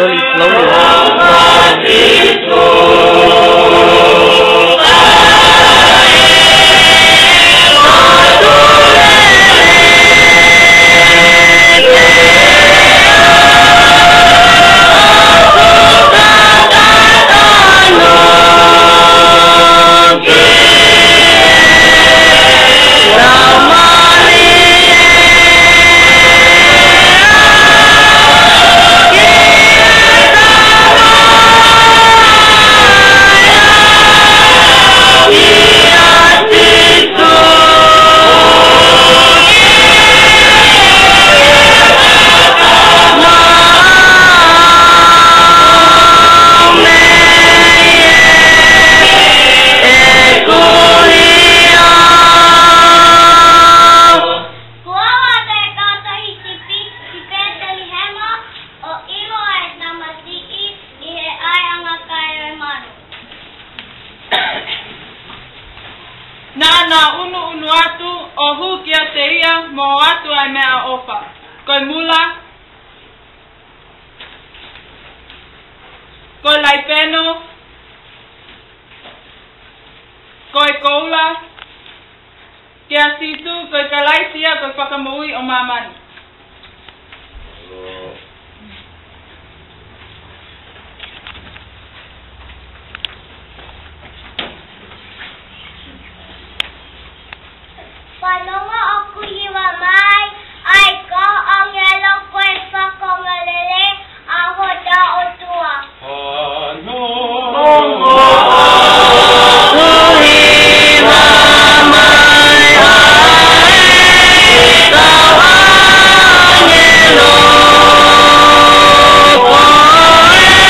slowly, slowly. Nana unu atu o hukia te ia mo atu ai mea opa. Koe mula, koe laipeno, koe koula, kia situ, koe kalaisia, koe whakamui o mamani. Panonga aku hiwa mai, ai ko ang yellow koe whakongalele, aho da o tua. Panonga aku hiwa mai, ai ko ang yellow koe whakongalele,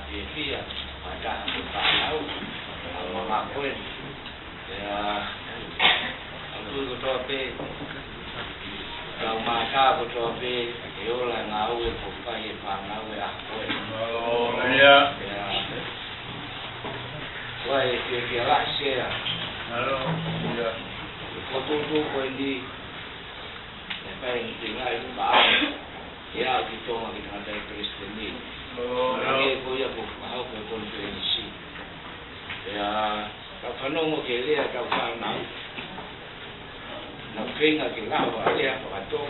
dia ada tahu mengakui ya aku kutope kalau maka kutope yo la ngau kupai pangau aku oh ya wai dia lah sia halo ya kutu kuendi sampai tinggal itu bah ya kita ada Kristen ni lagi ko ya ko mau ko konferensi ya kalau mau kerja kau sana nak kena kelawa dia atau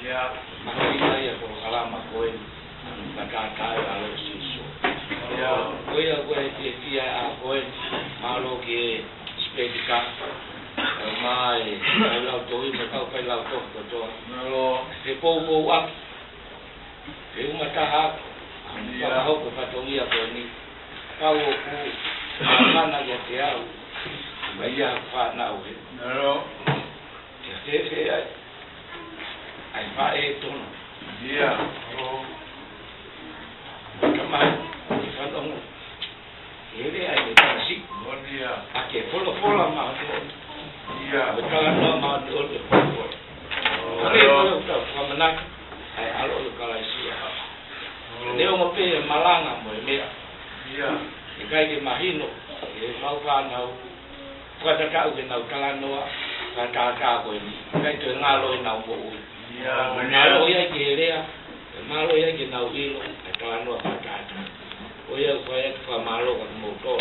ya makanya ya ko kalama ko nakata lalu sisu ya ko dia ko malo ke spedika mai lau tu kau kai lau tu halo ke po up ke mata ya ho ko patongia ko ni kau ku mana ya dia baya pa na we halo te ai pa tu ya oh kama fa dong ele ai ta si bon dia ake polo ma ya kalau no ma do de polo ale polo ta kamana ai alo kala sia leo ngope malanga mo me ya ikai ke mahino e mau pa nau kada ka u nau kala no ka ko ni kai to ngalo nau bo ya ngalo ya ke rea malo ya ke nau ilo kala no ka o ya ko ya pa malo ka mo to